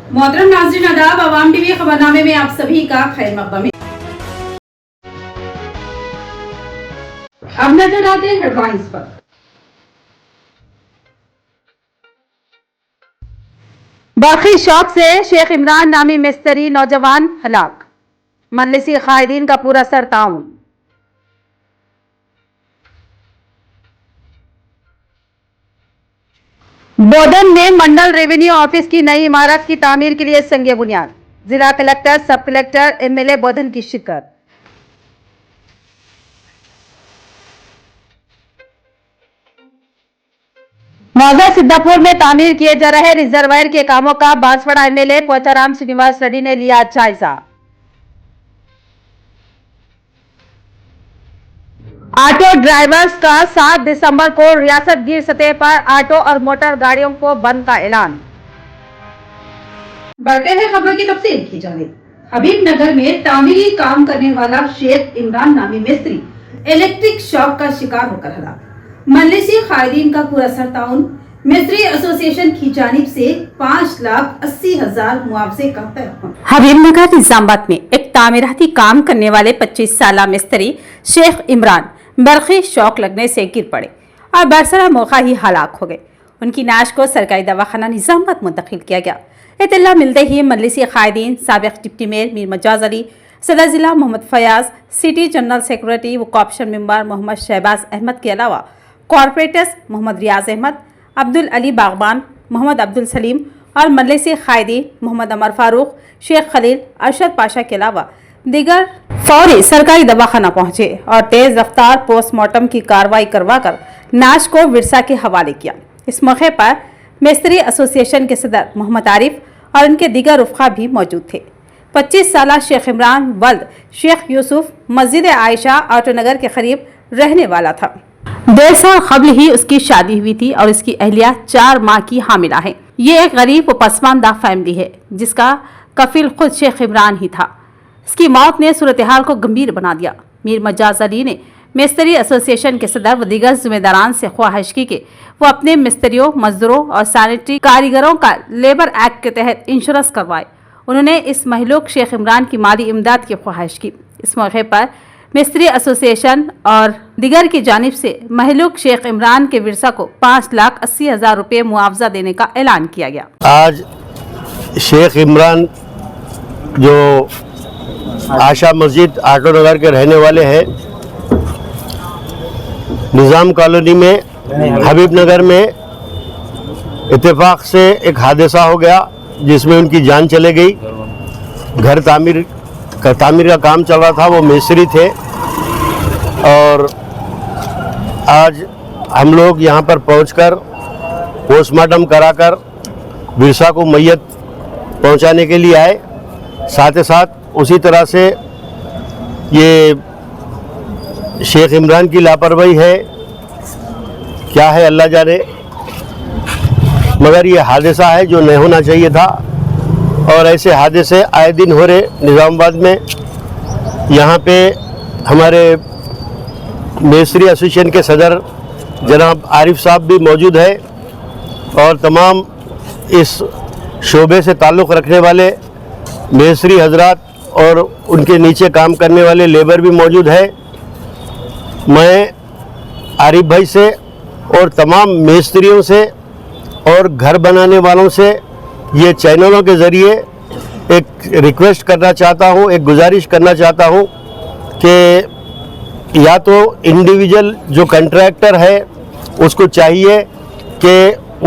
मोहतरम नाज़रीन आदाब, आवाम टीवी खबरनामे में आप सभी का खैर मक़दम है। अब नजर डालते हैं हेडलाइंस पर। बरखी शौक से शेख इमरान नामी मिस्त्री नौजवान हलाक, मजलिसी कायदीन का पूरा सर ताउन। बोधन में मंडल रेवेन्यू ऑफिस की नई इमारत की तामीर के लिए संगे बुनियाद, जिला कलेक्टर, सब कलेक्टर, एमएलए बोधन की शिरकत। मौजा सिद्धापुर में तामीर किए जा रहे रिजर्वायर के कामों का बांसवाड़ा एमएलए पोचाराम श्रीनिवास रेड्डी ने लिया जायजा। ऑटो ड्राइवर्स का 7 दिसंबर को रियासत गिर सतह पर ऑटो और मोटर गाड़ियों को बंद का ऐलान। बढ़ते हैं खबर की तफसील की जानिब। हबीबनगर में तामीरी काम करने वाला शेख इमरान नामी मिस्त्री इलेक्ट्रिक शॉक का शिकार होकर हलाक, मजलिसी कायदीन का पूरा सर ताउन। मिस्त्री एसोसिएशन की जानिब से 5,80,000 मुआवजे का तय। हबीबनगर निजामाबाद में एक तामीराती काम करने वाले 25 साला मिस्त्री शेख इमरान बरखी शौक लगने से गिर पड़े और बरसरा मौका ही हलाक हो गए। उनकी नाश को सरकारी दवाखाना निजामाबाद मुंतकिल किया गया। इत्तला मिलते ही मजलिसी कायदीन, साबिक डिप्टी मेयर मीर मजाज अली, सदर जिला Mohammad Fayaz, city general secretary व कॉर्पोरेशन मेंबर मोहम्मद शहबाज अहमद के अलावा कॉर्पोरेटर्स मोहम्मद रियाज अहमद, अब्दुल अली बागबान, मोहम्मद अब्दुल सलीम और मजलिसी कायदीन मोहम्मद अमर फारूक, शेख खलील, अरशद पाशा के अलावा दीगर फौरी सरकारी दवाखाना पहुंचे और तेज रफ्तार पोस्टमार्टम की कार्रवाई करवाकर नाश को विरसा के हवाले किया। इस मौके पर मिस्त्री एसोसिएशन के सदर मोहम्मद आरिफ और उनके दीगर रुफ़ा भी मौजूद थे। 25 साला शेख इमरान वल्द शेख यूसुफ मस्जिद आयशा ऑटोनगर के करीब रहने वाला था। 1.5 साल कबल ही उसकी शादी हुई थी और उसकी अहलिया 4 माह की हामिला है। ये एक गरीब व पसमानदा फैमिली है जिसका कफिल खुद शेख इमरान ही था। इसकी मौत ने सूरत हाल को गंभीर बना दिया। मीर मजाज अली ने मिस्त्री एसोसिएशन के सदर व दीगर जिम्मेदारान से ख्वाहिश की कि वो अपने मिस्त्रियों, मजदूरों और सैनिटरी कारीगरों का लेबर एक्ट के तहत इंश्योरेंस करवाए। उन्होंने इस महलूक शेख इमरान की माली इमदाद की ख्वाहिश की। इस मौके पर मिस्त्री एसोसिएशन और दीगर की जानिब से महलूक शेख इमरान के विरसा को 5,80,000 रुपये मुआवजा देने का ऐलान किया गया। आज शेख इमरान जो आशा मस्जिद ऑटो नगर के रहने वाले हैं, निज़ाम कॉलोनी में हबीबनगर में इत्तेफाक से एक हादसा हो गया जिसमें उनकी जान चले गई। घर तामीर का काम चल रहा था, वो मिस्त्री थे और आज हम लोग यहाँ पर पहुँचकर पोस्टमार्टम कराकर विरसा को मैयत पहुँचाने के लिए आए। साथ ही साथ उसी तरह से ये शेख इमरान की लापरवाही है, क्या है अल्लाह जाने, मगर ये हादसा है जो नहीं होना चाहिए था और ऐसे हादसे आए दिन हो रहे निज़ामाबाद में। यहाँ पे हमारे मिस्त्री एसोसिएशन के सदर जनाब आरिफ साहब भी मौजूद है और तमाम इस शोबे से ताल्लुक़ रखने वाले मिस्त्री हजरात और उनके नीचे काम करने वाले लेबर भी मौजूद है। मैं आरिफ भाई से और तमाम मिस्त्रियों से और घर बनाने वालों से ये चैनलों के ज़रिए एक रिक्वेस्ट करना चाहता हूँ, एक गुजारिश करना चाहता हूँ कि या तो इंडिविजुअल जो कॉन्ट्रैक्टर है उसको चाहिए कि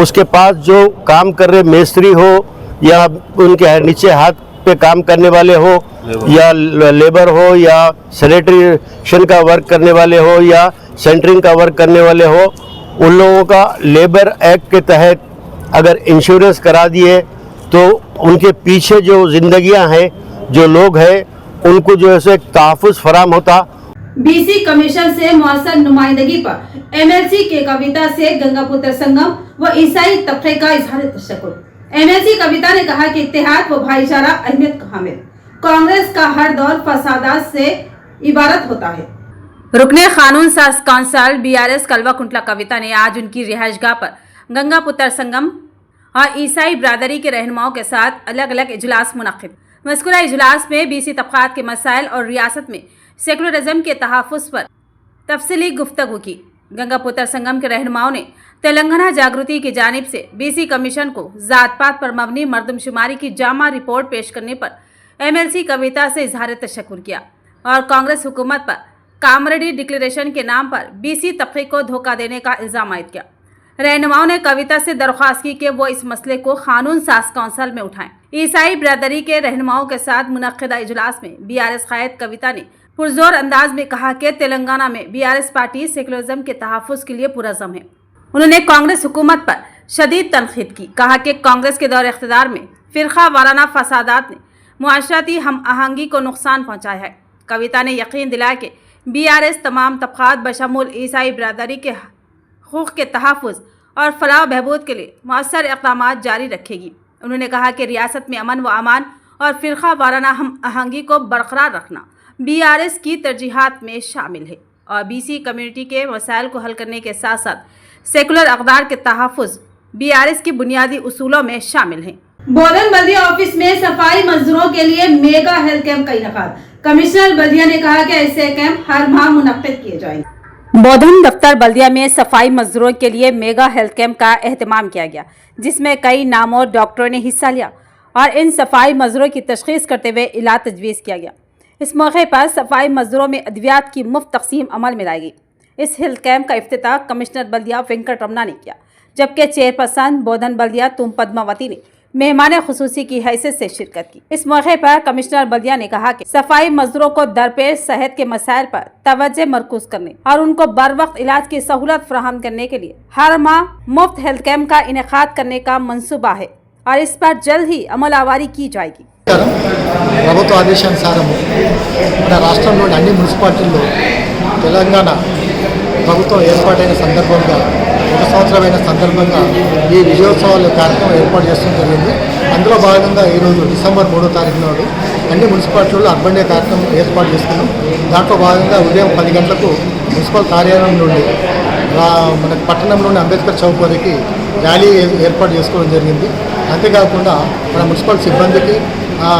उसके पास जो काम कर रहे मिस्त्री हो या उनके नीचे हाथ पे काम करने वाले हो या लेबर हो या सैनिटेशन का वर्क करने वाले हो या सेंटरिंग का वर्क करने वाले हो, उन लोगों का लेबर एक्ट के तहत अगर इंश्योरेंस करा दिए तो उनके पीछे जो जिंदगियां हैं, जो लोग हैं, उनको जो है एक तहफ़्फ़ुज़ फराम होता। बीसी कमीशन से मौसर नुमाइंदगी पर एमएलसी के कविता से गंगा पुत्र संगम व ईसाई तबके का इजहार तशक्कुर। एमएलसी कविता ने कहा कि इत्तेहाद व भाईचारा अहमियत का हामिल, कांग्रेस का हर दौर फसादात से इबारत होता है। रुकने कानून साज कौंसल बीआरएस कलवा कुंटला कविता ने आज उनकी रिहाइशगाह पर गंगा पुत्र संगम और ईसाई बरादरी के रहनुमाओं के साथ अलग अलग इजलास मुनक्किद। मज़कूरा इजलास में बीसी तबक़ात के मसाइल और रियासत में सेकुलरिज्म के तहफ़्फ़ुज़ पर तफसीली गुफ्तगू की। गंगापुत्र संगम के रहनुमाओं ने तेलंगाना जागृति की जानिब से बीसी कमीशन को ज़ात पात पर मबनी मरदमशुमारी की जामा रिपोर्ट पेश करने पर एमएलसी कविता से इजहार तशक्कुर किया और कांग्रेस हुकूमत पर कामरेडी डिक्लेरेशन के नाम पर बीसी तबके को धोखा देने का इल्ज़ाम आयद किया। रहनुमाओं ने कविता से दरख्वास्त की कि वो इस मसले को कानून साज कौंसिल में उठाएं। ईसाई बरादरी के रहनुमाओं के साथ मुनक्किदा इजलास में बीआरएस कायद कविता ने पुरजोर अंदाज में कहा कि तेलंगाना में बीआरएस पार्टी सेकुलरिज्म के तहफ़्फ़ुज़ के लिए पुरज़म है। उन्होंने कांग्रेस हुकूमत पर शदीद तनकीद की, कहा कि कांग्रेस के दौर इख्तिदार में फ़िरका वाराना फसादात ने मुआशरती हम आहंगी को नुकसान पहुँचाया है। कविता ने यकीन दिलाया कि बीआरएस तमाम तबक़ात बशमूल ईसाई बरादरी के हुकूक़ के तहफ़्फ़ुज़ और फलाह बहबूद के लिए मौसर इक़दाम जारी रखेगी। उन्होंने कहा कि रियासत में अमन व अमान और फ़िरका वाराना हम आहंगी को बरकरार रखना बीआरएस की तरजीहात में शामिल है और बीसी कम्युनिटी के मसाइल को हल करने के साथ साथ सेकुलर अक़दार के तहफ़्फ़ुज़ बीआरएस की बुनियादी उसूलों में शामिल है। बोधन बल्दिया ऑफिस में सफाई मजदूरों के लिए मेगा हेल्थ कैंप का इनेकाद। कमिश्नर बल्दिया ने कहा कि ऐसे कैंप हर माह मुनक्किद किए जाएंगे। बोधन दफ्तर बल्दिया में सफाई मजदूरों के लिए मेगा हेल्थ कैंप का एहतमाम किया गया, जिसमें कई नामवर डॉक्टरों ने हिस्सा लिया और इन सफाई मजदूरों की तशख़ीस करते हुए इलाज तजवीज़ किया गया। इस मौके पर सफाई मजदूरों में अद्वियात की मुफ्त तकसीम अमल में लाई गई। इस हेल्थ कैंप का इफ्तिताह कमिश्नर बल्दिया वेंकट रमना ने किया, जबकि चेयरपर्सन बोधन बल्दिया तुम पद्मावती ने मेहमान खुसूसी की हैसियत से शिरकत की। इस मौके पर कमिश्नर बल्दिया ने कहा कि सफाई मजदूरों को दरपेश सेहत के मसाइल पर तवज्जो मरकूज करने और उनको बर वक्त इलाज की सहूलत फराहम करने के लिए हर माह मुफ्त हेल्थ कैंप का इनेकाद करने का मंसूबा है और इस पर जल्द ही अमल आवारी की जाएगी। ప్రభుత్వ ఆదేశానుసారము మన రాష్ట్రంలోని అన్ని మున్సిపాలిటీల్లో తెలంగాణ ప్రభుత్వం ఏర్పాటైన సందర్భంగా 1 సంవత్సరమైన సందర్భంగా ఈ విజయోత్సవాల కార్యక్రమం ఏర్పాటు చేయడం జరిగింది। అందులో భాగంగా ఈరోజు డిసెంబర్ 3వ తారీఖు నాడు అన్ని మున్సిపాలిటీల్లో అర్బన్ డే కార్యక్రమం ఏర్పాటు చేసుకున్నాం। దాంట్లో భాగంగా ఉదయం 10 గంటలకు మున్సిపల్ కార్యాలయం నుండి మన పట్టణంలోని అంబేద్కర్ చౌక్ వరకు ర్యాలీ ఏర్పాటు చేసుకోవడం జరిగింది। అంతేకాకుండా మన మున్సిపల్ సిబ్బందికి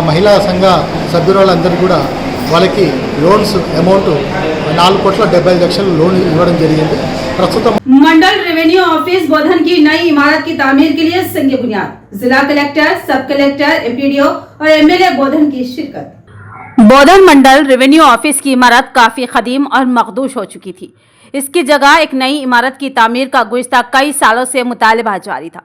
మహిళా సంఘ సభ్యురాలందరూ కూడా వాళ్ళకి లోన్స్ అమౌంట్ 4,70,00,000 లోన్ ఇవ్వడం జరిగింది। ప్రస్తుతం मंडल रेवेन्यू ऑफिस बोधन की नई इमारत की तामीर के लिए संग बुनियाद। जिला कलेक्टर, सब कलेक्टर, एमपीडीओ और एमएलए बोधन की शिरकत। बोधन मंडल रेवेन्यू ऑफिस की इमारत काफ़ी कदीम और मखदूश हो चुकी थी। इसकी जगह एक नई इमारत की तामीर का गुज़िश्ता कई सालों से मुतालबा जारी था।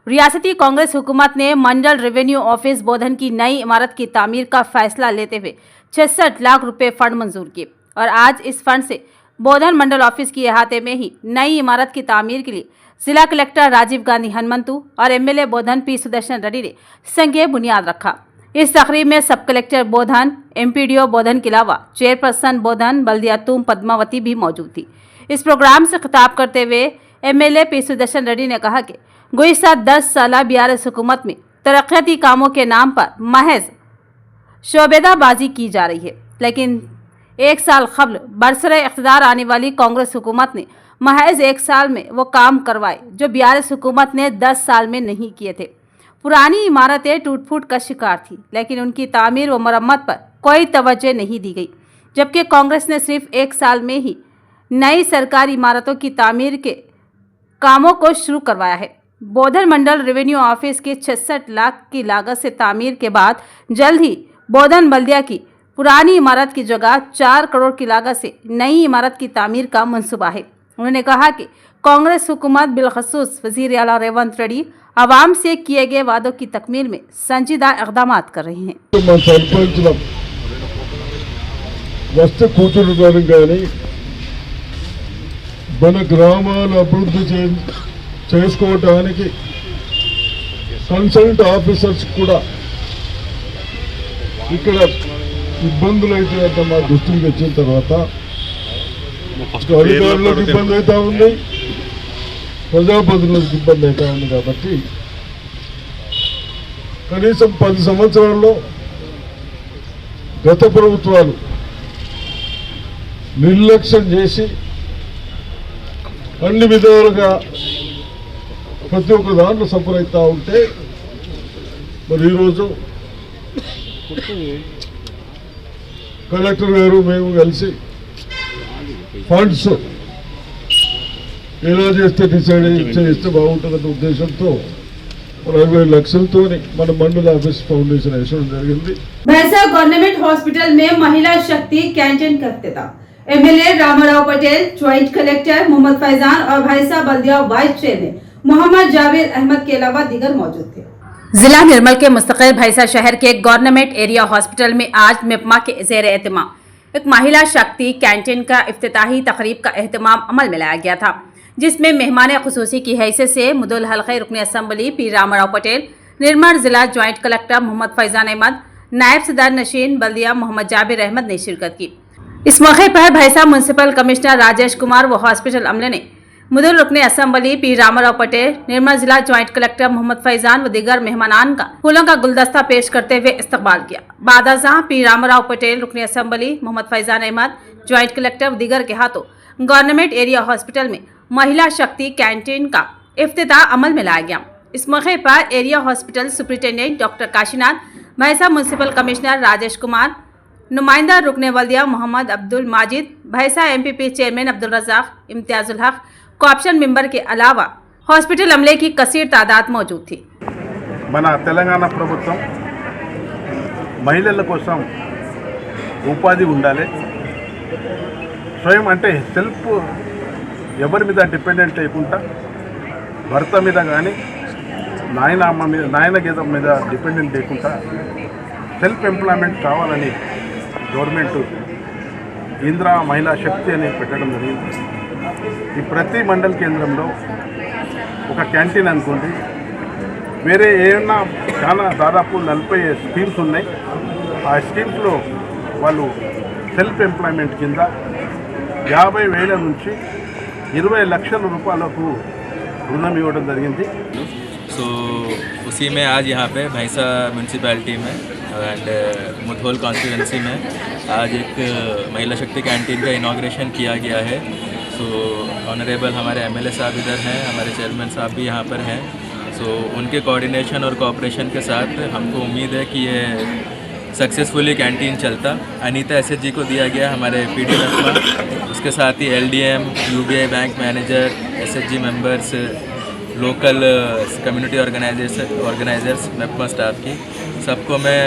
रियासती कांग्रेस हुकूमत ने मंडल रेवेन्यू ऑफिस बोधन की नई इमारत की तामीर का फैसला लेते हुए 66 लाख रुपए फंड मंजूर किए और आज इस फंड से बोधन मंडल ऑफिस की अहाते में ही नई इमारत की तामीर के लिए जिला कलेक्टर राजीव गांधी हनुमंतु और एमएलए बोधन पी सुदर्शन रेड्डी ने संगे बुनियाद रखा। इस तकरीब में सब कलेक्टर बोधन, एमपीडीओ बोधन के अलावा चेयरपर्सन बोधन बल्दिया तुम पद्मावती भी मौजूद थी। इस प्रोग्राम से खिताब करते हुए एमएलए पी सुदर्शन रेड्डी ने कहा कि गुज़िश्ता 10 साल बीआरएस हुकूमत में तरक्याती कामों के नाम पर महज शोबेदाबाजी की जा रही है, लेकिन 1 साल कबल बरसरे इख्तिदार आने वाली कांग्रेस हुकूमत ने महज 1 साल में वो काम करवाए जो बीआरएस हुकूमत ने 10 साल में नहीं किए थे। पुरानी इमारतें टूट फूट का शिकार थी, लेकिन उनकी तामीर व मरम्मत पर कोई तवज्जो नहीं दी गई, जबकि कांग्रेस ने सिर्फ 1 साल में ही नई सरकारी इमारतों की तामीर के कामों को शुरू करवाया है। बोधन मंडल रेवेन्यू ऑफिस की 66 लाख की लागत से तामीर के बाद जल्द ही बोधन बल्दिया की पुरानी इमारत की जगह 4 करोड़ की लागत से नई इमारत की तामीर का मंसूबा है। उन्होंने कहा कि कांग्रेस हुकूमत बिलखसूस वज़ीर आला रेवंत रेड्डी आवाम से किए गए वादों की तकमील में संजीदा इक़दाम कर रहे हैं। మన గ్రామాల అభివృద్ధి చేసుకోవడానికి కన్సల్ట్ ఆఫీసర్స్ కూడా ఇక్కడ ఇబ్బందులు అయితే మా దృష్టికి వచ్చిన తర్వాత అధికారులకు ఇబ్బంది అవుతా ఉంది, ప్రజాప్రతినిధులకు ఇబ్బంది అవుతా ఉంది। కాబట్టి కనీసం 10 సంవత్సరాల్లో గత ప్రభుత్వాలు నిర్లక్ష్యం చేసి అన్ని విధాలుగా ప్రతి ఒక్క దాంట్లో సఫర్ అవుతూ ఉంటే మరి ఈరోజు కలెక్టర్ గారు మేము కలిసి ఫండ్స్ ఎలా చేస్తే డిసైడ్ చేస్తే బాగుంటుందన్న ఉద్దేశంతో 60 లక్షలతో మన మండల ఆఫీస్ ఫౌండేషన్ వేసడం జరిగింది. भैंसा गवर्नमेंट हॉस्पिटल में महिला शक्ति कैंटीन का इफ्तिताह MLA Ramarao Patel, joint collector Mohammed Faizan और भैंसा बल्दिया वाइस चेयरमैन मोहम्मद जावेद अहमद के अलावा दीगर मौजूद थे। जिला निर्मल के मुस्तकिल भैंसा शहर के गवर्नमेंट एरिया हॉस्पिटल में आज मिपमा के ज़ेर एहतमाम एक महिला शक्ति कैंटीन का इफ्तिताही तकरीब का एहतमाम अमल में लाया गया था, जिसमें मेहमान खुसूसी की हैसियत से मुदुल हल्के रुकन असम्बली पीर रामाराव पटेल, निर्मल जिला ज्वाइंट कलेक्टर मोहम्मद फैजान अहमद, नायब सदर नशीन बल्दिया मोहम्मद जाबिर अहमद ने शिरकत की। इस मौके पर भैंसा म्यूनसिपल कमिश्नर राजेश कुमार व हॉस्पिटल अमले ने मुदुल रुकन असम्बली पीर रामाराव पटेल, निर्मल जिला ज्वाइंट कलेक्टर मोहम्मद फैजान व दीगर मेहमानान का फूलों का गुलदस्ता पेश करते हुए इस्तकबाल किया। बादशाह पीर रामाराव पटेल, रुकन assembly Mohammad Faizan Ahmed, joint collector व दीगर के हाथों गवर्नमेंट एरिया हॉस्पिटल में महिला शक्ति कैंटीन का इफ्तिताह अमल में लाया गया। इस मौके पर area hospital superintendent doctor Kashinath, भैंसा म्यूनसिपल कमिश्नर राजेश कुमार, नुमाइंदा रुकने वल्दिया मोहम्मद अब्दुल माजिद, भैंसा एमपीपी चेयरमैन अब्दुल रज़ाक, इम्तियाजुल हक, कोऑप्शन मेंबर के अलावा हॉस्पिटल अमले की कसीर तादाद मौजूद थी। మన తెలంగాణ ప్రభుత్వం మహిళల కోసం ఉపాధి ఉండాలి, స్వయం అంటే సెల్ఫ్ ఎవరి మీద డిపెండెంట్ లేకుండా భర్త మీద కానీ నాయన గీతం మీద డిపెండెంట్ లేకుండా సెల్ఫ్ ఎంప్లాయ్మెంట్ కావాలని గవర్నమెంట్ ఇందిరా మహిళా శక్తి అని పెట్టడం జరిగింది. ఈ ప్రతి మండల కేంద్రంలో ఒక క్యాంటీన్ అనుకోండి, వేరే ఏమన్నా చాలా దాదాపు 40 స్కీమ్స్ ఉన్నాయి. ఆ స్కీమ్స్లో వాళ్ళు సెల్ఫ్ ఎంప్లాయ్మెంట్ కింద 50,000 నుంచి 20 లక్షల రూపాయలకు రుణం ఇవ్వడం జరిగింది. सो उसी में आज यहाँ पे भैंसा म्यूनसिपैलिटी में एंड मुधोल कॉन्स्टिट्यूंसी में आज एक महिला शक्ति कैंटीन का इनाग्रेशन किया गया है. सो ऑनरेबल हमारे एमएलए साहब इधर हैं, हमारे चेयरमैन साहब भी यहाँ पर हैं. सो उनके कोऑर्डिनेशन और कोऑपरेशन के साथ हमको उम्मीद है कि ये सक्सेसफुली कैंटीन चलता. अनीता एसएचजी को दिया गया हमारे पीडी मेंबर, उसके साथ ही LDM, UBI bank manager, SHG members, local community organizers MEPMA staff की सबको मैं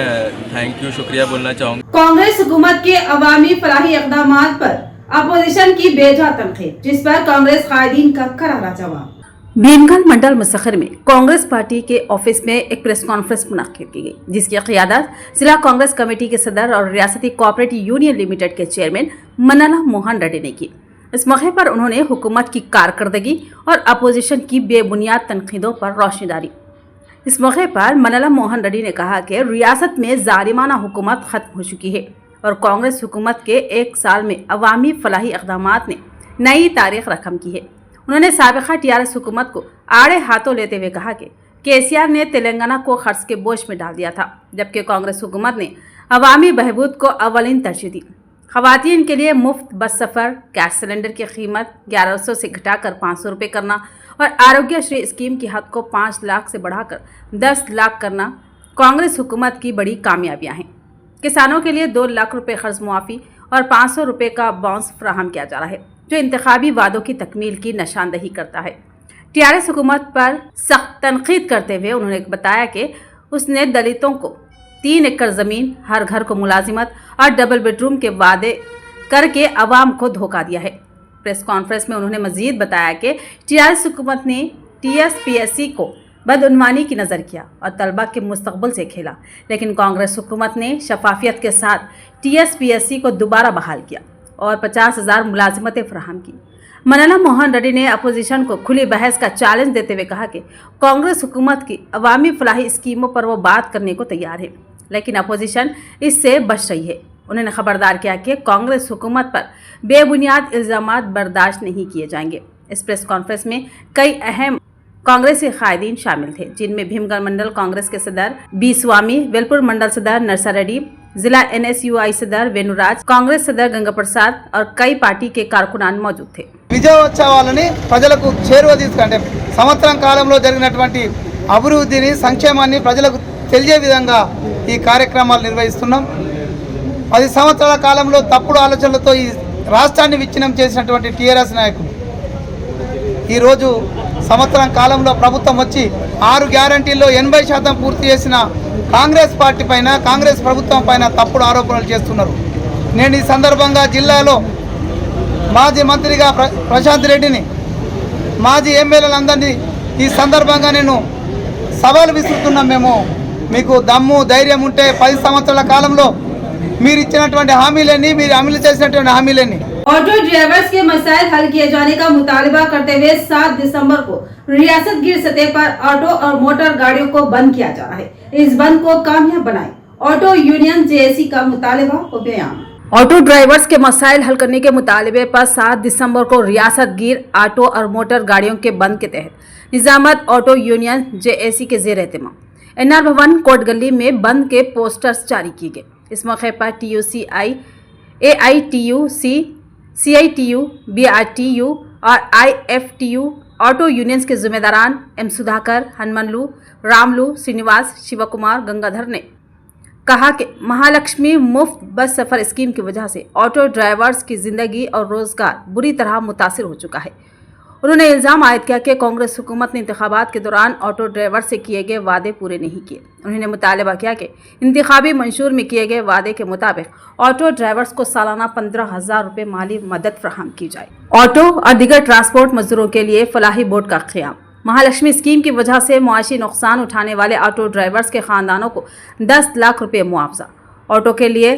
थैंक यू शुक्रिया बोलना चाहूँगा. कांग्रेस हुकूमत के अवामी फलाही इक़दामात पर अपोजिशन की बेजा तनकीद, जिस पर कांग्रेस कायदीन का करारा जवाब। भीमगढ़ मंडल मुसखर में कांग्रेस पार्टी के ऑफिस में एक प्रेस कॉन्फ्रेंस मुनक्किद की गई, जिसकी क़ियादत जिला कांग्रेस कमेटी के सदर और रियासती कोऑपरेटिव यूनियन लिमिटेड के चेयरमैन मनला मोहन रेड्डी ने की। इस मौके पर उन्होंने हुकूमत की कारकर्दगी और अपोजिशन की बेबुनियाद तनकीदों पर रोशनी डाली। इस मौके पर मनला मोहन रेड्डी ने कहा कि रियासत में जालिमाना हुकूमत ख़त्म हो चुकी है और कांग्रेस हुकूमत के 1 साल में अवामी फलाही इक़दामात ने नई तारीख रकम की है। उन्होंने साबिक़ा टीआरएस हुकूमत को आड़े हाथों लेते हुए कहा कि केसीआर ने तेलंगाना को खर्च के बोझ में डाल दिया था, जबकि कांग्रेस हुकूमत ने अवामी बहबूद को अव्वलीन तरजीह दी। ख़वातीन के लिए मुफ्त बस सफ़र, गैस सिलेंडर की कीमत 1100 से घटाकर 500 रुपये करना और आरोग्यश्री स्कीम की हद को 5 लाख से बढ़ाकर 10 लाख करना कांग्रेस हुकूमत की बड़ी कामयाबियां हैं। किसानों के लिए 2 लाख रुपये कर्ज मुआफ़ी और 500 रुपये का बाउंस फराहम किया जा रहा है, जो इंतखाबी वादों की तकमील की निशानदही करता है। टीआरएस हुकूमत पर सख्त तनकीद करते हुए उन्होंने बताया कि उसने दलितों को 3 एकड़ ज़मीन, हर घर को मुलाजिमत और डबल बेडरूम के वादे करके अवाम को धोखा दिया है। प्रेस कॉन्फ्रेंस में उन्होंने मजीद बताया कि टीआरएस हुकूमत ने टीएसपीएससी को बदउनवानी की नज़र किया और तलबा के मुस्तकबिल से खेला, लेकिन कांग्रेस हुकूमत ने शफाफियत के साथ टीएसपीएससी को दोबारा बहाल किया और 50,000 मुलाजिमतें फराहम की। मनला मोहन रेड्डी ने अपोजिशन को खुली बहस का चैलेंज देते हुए कहा कि कांग्रेस हुकूमत की अवामी फलाही स्कीमों पर वो बात करने को तैयार है, लेकिन अपोजिशन इससे बच रही है। उन्होंने खबरदार किया कि कांग्रेस हुकूमत पर बेबुनियाद इल्ज़ामात बर्दाश्त नहीं किए जाएंगे। इस प्रेस कॉन्फ्रेंस में कई अहम कांग्रेसी कायदीन शामिल थे, जिनमें भीमगढ़ मंडल कांग्रेस के सदर बी स्वामी, वेलपुर मंडल सदर नरसा रेड्डी, जिला NSUI सदर वेनुराज, कांग्रेस सदर गंगा प्रसाद और कई पार्टी के कारकुनान मौजूद थे। విజయోత్సవాలని ప్రజలకు చేరువ తీసుకుంటే సంవత్సరం కాలంలో జరిగినటువంటి అభివృద్ధిని సంక్షేమాన్ని ప్రజలకు తెలియజే విధంగా ఈ కార్యక్రమాలు నిర్వహిస్తున్నాం. 10 సంవత్సరాల కాలంలో తప్పుడు ఆలోచనలతో ఈ రాష్ట్రాన్ని విచ్ఛిన్నం చేసినటువంటి టీఆర్ఎస్ నాయకులు ఈరోజు సంవత్సరం కాలంలో ప్రభుత్వం వచ్చి 6 గ్యారంటీల్లో 80% పూర్తి చేసిన కాంగ్రెస్ పార్టీ పైన, కాంగ్రెస్ ప్రభుత్వం పైన తప్పుడు ఆరోపణలు చేస్తున్నారు. నేను ఈ సందర్భంగా జిల్లాలో మాజీ మంత్రిగా ప్రశాంత్ రెడ్డిని, మాజీ ఎమ్మెల్యేలందరినీ ఈ సందర్భంగా నేను సవాలు విసురుతున్నాం. మేము మీకు దమ్ము ధైర్యం ఉంటే 10 సంవత్సరాల కాలంలో మీరు ఇచ్చినటువంటి హామీలన్నీ, మీరు అమలు చేసినటువంటి హామీలన్నీ ऑटो ड्राइवर्स के मसाइल हल किए जाने का मुतालबा करते हुए 7 दिसंबर को रियासत गिर सतह पर ऑटो और मोटर गाड़ियों को बंद किया जा रहा है। इस बंद को कामयाब बनाए ऑटो यूनियन JAC का मुतालबा और बयान। ऑटो ड्राइवर्स के मसाइल हल करने के मुतालबे पर 7 दिसंबर को रियासत गिर ऑटो और मोटर गाड़ियों के बंद के तहत निजामत ऑटो यूनियन JAC के जेर एहतमाम NR भवन कोट गली में बंद के पोस्टर्स जारी किए गए। इस मौके पर TUCI, AITUC, CITU, BRTU और IFTU ऑटो यूनियंस के जिम्मेदारान M सुधाकर, हनुमनलू, रामलू, श्रीनिवास, शिवकुमार, गंगाधर ने कहा कि महालक्ष्मी मुफ्त बस सफर स्कीम की वजह से ऑटो ड्राइवर्स की जिंदगी और रोजगार बुरी तरह मुतासिर हो चुका है। उन्होंने इल्जाम आयद किया कि कांग्रेस हुकूमत ने इंतखाबात के दौरान ऑटो ड्राइवर से किए गए वादे पूरे नहीं किए। उन्होंने मुतालबा किया कि इंतखाबी मंशूर में किए गए वादे के मुताबिक ऑटो ड्राइवर्स को सालाना 15,000 रुपये माली मदद फराहम की जाए। ऑटो और दीगर ट्रांसपोर्ट मजदूरों के लिए फलाही बोर्ड का क़याम। महालक्ष्मी स्कीम की वजह से मुआशी नुकसान उठाने वाले ऑटो ड्राइवर्स के खानदानों को 10 लाख रुपये मुआवजा। ऑटो के लिए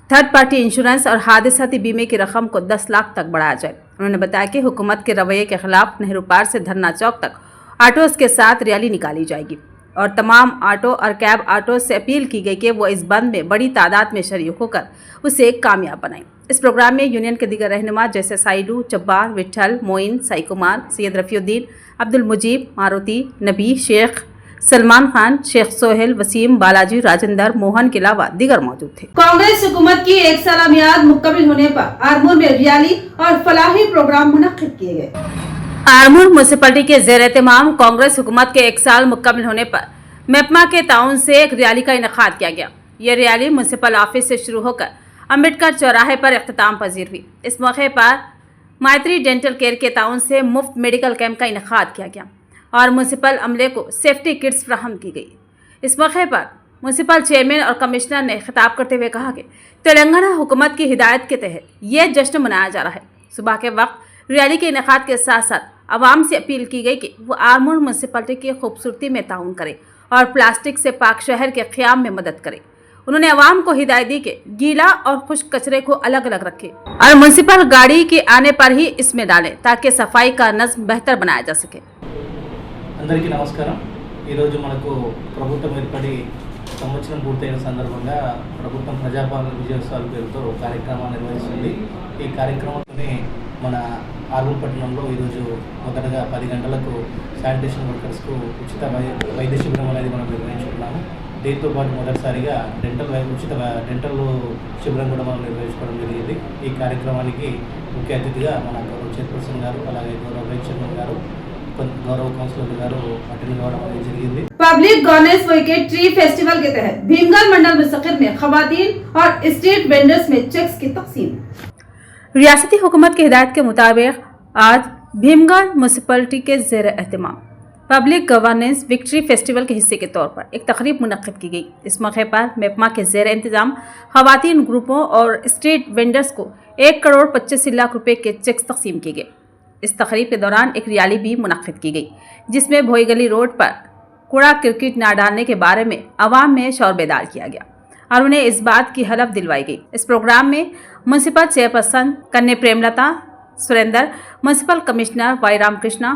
थर्ड पार्टी इंश्योरेंस और हादसाती बीमे की रकम को 10 लाख तक बढ़ाया जाए। उन्होंने बताया कि हुकूमत के रवैये के खिलाफ नेहरू पार्क से धरना चौक तक ऑटोस के साथ रैली निकाली जाएगी और तमाम ऑटो और कैब ऑटो से अपील की गई कि वो इस बंद में बड़ी तादाद में शरीक होकर उसे कामयाब बनाएं। इस प्रोग्राम में यूनियन के दीगर रहनुमा जैसे साइडू, जब्बार, विठल, मोइन, साई कुमार, सैयद रफीउद्दीन, अब्दुल मुजीब, मारुति, नबी, शेख, सलमान खान, शेख सोहेल, वसीम, बालाजी, राजेंद्र, मोहन के अलावा दीगर मौजूद थे। कांग्रेस हुकूमत की 1 साला मियाद मुकम्मल होने पर आरमूर में रैली और फलाही प्रोग्राम मुनक्किद किए गए। आरमूर म्यूनसिपलिटी के जेर एहतमाम कांग्रेस हुकूमत के 1 साल मुकम्मल होने पर मेपमा के ताउन से एक रैली का इनेकाद किया गया। ये रैली म्यूनसिपल ऑफिस से शुरू होकर अम्बेडकर चौराहे पर अख्ताम पजीर हुई। इस मौके पर मैत्री डेंटल केयर के ताउन से मुफ्त मेडिकल कैंप का इनेकाद किया गया और म्यूनसिपल अमले को सेफ्टी किट्स फ्राहम की गई। इस मौके पर म्यूनसिपल चेयरमैन और कमिश्नर ने खिताब करते हुए कहा कि तेलंगाना हुकूमत की हिदायत के तहत यह जश्न मनाया जा रहा है। सुबह के वक्त रैली के इनेकाद के साथ साथ आवाम से अपील की गई कि वो आरमूर म्यूनसिपलिटी की खूबसूरती में ताउन करे और प्लास्टिक से पाक शहर के क़याम में मदद करे। उन्होंने आवाम को हिदायत दी कि गीला और खुश्क कचरे को अलग अलग रखें और म्यूनसिपल गाड़ी के आने पर ही इसमें डालें ताकि सफाई का नज़्म बेहतर बनाया जा सके। అందరికీ నమస్కారం. ఈరోజు మనకు ప్రభుత్వం ఏర్పడి సంవత్సరం పూర్తయిన సందర్భంగా ప్రభుత్వం ప్రజాపాలన విజయోత్సవాల పేరుతో కార్యక్రమాన్ని నిర్వహిస్తుంది. ఈ కార్యక్రమంలోనే మన ఆర్మూర్ పట్టణంలో ఈరోజు మొదటగా 10 గంటలకు శానిటేషన్ వర్కర్స్కు ఉచిత వైద్య శిబిరం అనేది మనం నిర్వహించుకున్నాము. దీంతో పాటు మొదటిసారిగా ఉచిత డెంటల్ శిబిరం కూడా మనం నిర్వహించుకోవడం జరిగింది. ఈ కార్యక్రమానికి ముఖ్య అతిథిగా మన గౌరవ చైర్పర్సన్ గారు, అలాగే గౌరవ వైస్ చైర్మన్ గారు, गौरव काउंसिलर गारू अटेंड कावడం జరిగింది। Public governance wicket tree festival के तहत भीमगढ़ मंडल मुस्तकिल में खवातीन और स्ट्रीट वेंडर्स में चेक्स की तकसीम। रियासती हुकूमत की हिदायत के मुताबिक आज भीमगढ़ म्यूनसिपलिटी के जेर एहतमाम पब्लिक गवर्नेंस विक्ट्री फेस्टिवल के हिस्से के तौर पर एक तकरीब मुनक्किद की गई। इस मौके पर मेपमा के जेर इंतजाम खवातीन ग्रुपों और स्ट्रीट वेंडर्स को 1,25 लाख रुपए के चेक्स तकसीम किए गए। इस तकरीब के दौरान एक रैली भी मुनक्किद की गई जिसमें भोईगली रोड पर कूड़ा क्रिकेट न डालने के बारे में आवाम में शौर बेदार किया गया और उन्हें इस बात की हलफ दिलवाई गई। इस प्रोग्राम में municipal chairperson Kanya Premalatha Surender, municipal commissioner Y Ramakrishna,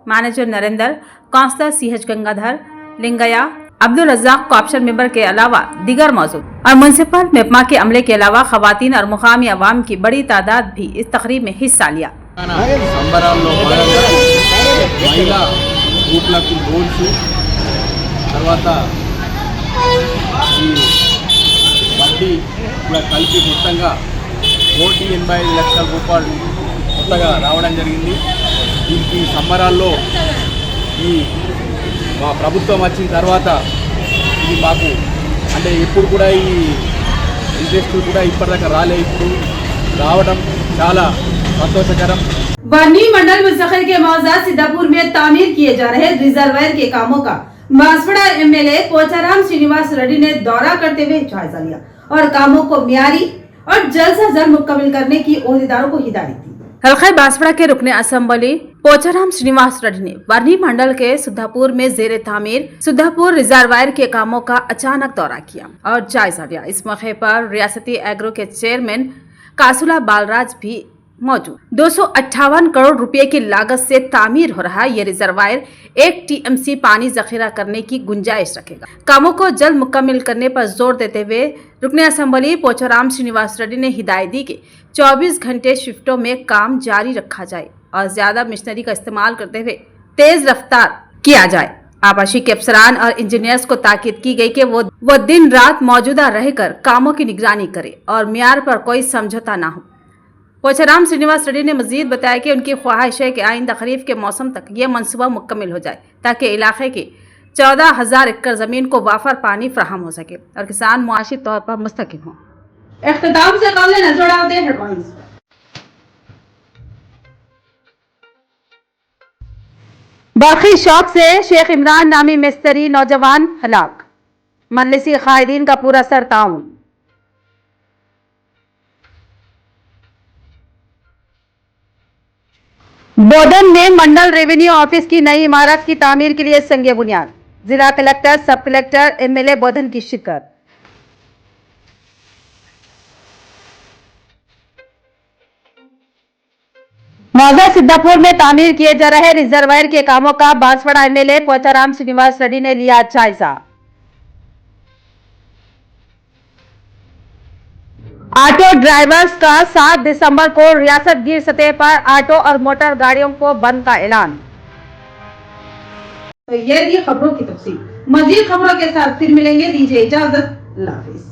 manager Narender, councillor CH Gangadhar, Lingaiah, Abdul Razak co-option member के अलावा दीगर मौजूद और म्यूनसिपल मेपमा के अमले के अलावा खवातीन और मुकामी अवाम की बड़ी तादाद भी इस तकरीब में हिस्सा लिया। సంబరాల్లో భాగంగా మహిళా గ్రూపులకు గోల్స్ తర్వాత ఈ వడ్డీ కూడా కలిపి మొత్తంగా 185 లక్షల రూపాయలు కొత్తగా రావడం జరిగింది. దీనికి సంబరాల్లో ఈ మా ప్రభుత్వం వచ్చిన తర్వాత ఇది మాకు అంటే ఎప్పుడు కూడా ఈ ఇంట్రెస్ట్ కూడా ఇప్పటిదాకా రాలే, ఇప్పుడు రావడం చాలా संतोषकरम। वर्नी मंडल मुस्तखिल के मौजा सीतापुर में तामीर किए जा रहे रिजर्वायर के कामों का बांसवाड़ा एमएलए पोचाराम श्रीनिवास रेड्डी ने दौरा करते हुए जायजा लिया और कामों को मियारी और जल्द से जल्द मुकम्मल करने की ओहदेदारों को हिदायत दी। हल्का बांसवाड़ा के रुकने असेंबली पोचाराम श्रीनिवास रेड्डी ने वर्नी मंडल के सुधापुर में जेरे तामीर सुधापुर रिजर्वायर के कामों का अचानक दौरा किया और जायजा लिया। इस मौके पर रियासती एग्रो के चेयरमैन कासुला बालराज भी मौजूद। 258 करोड़ रुपए की लागत से तामीर हो रहा ये रिजर्वायर 1 टीएमसी पानी जखीरा करने की गुंजाइश रखेगा। कामों को जल्द मुकम्मल करने पर जोर देते हुए रुकने असेंबली पोचाराम श्रीनिवास रेड्डी ने हिदायत दी कि 24 घंटे शिफ्टों में काम जारी रखा जाए और ज्यादा मशीनरी का इस्तेमाल करते हुए तेज रफ्तार किया जाए। आबाशी के अफसरान और इंजीनियर्स को ताकीद की गई कि वो दिन रात मौजूदा रहकर कामों की निगरानी करे और मियार पर कोई समझौता न हो। पोचाराम श्रीनिवास रेड्डी ने मजीद बताया कि उनकी ख्वाहिश है कि आइंदा खरीफ के मौसम तक ये मनसूबा मुकम्मल हो जाए ताकि इलाके की 14,000 एकड़ जमीन को वाफर पानी फराहम हो सके और किसान मुआशी तौर पर मुस्तकिल हों। इख्तिताम से कबल नजर आते हैं हेडलाइंस। बरखी शौक से शेख इमरान नामी मिस्त्री नौजवान हलाक, मजलिसी कायदीन का पूरा सर ताउन। बोधन में मंडल रेवेन्यू ऑफिस की नई इमारत की तामीर के लिए संगे बुनियाद, जिला कलेक्टर सब कलेक्टर एमएलए बोधन की शिरकत। मौजा सिद्धापुर में तामीर किए जा रहे रिजर्वायर के कामों का बांसवाड़ा एमएलए पोचाराम श्रीनिवास रेड्डी ने लिया जायजा। ऑटो ड्राइवर्स का 7 दिसंबर को रियासत गिर सतह पर ऑटो और मोटर गाड़ियों को बंद का ऐलान। तो ये थी खबरों की तफसील। मजीद खबरों के साथ फिर मिलेंगे, दीजिए इजाजत, अल्लाह हाफिज।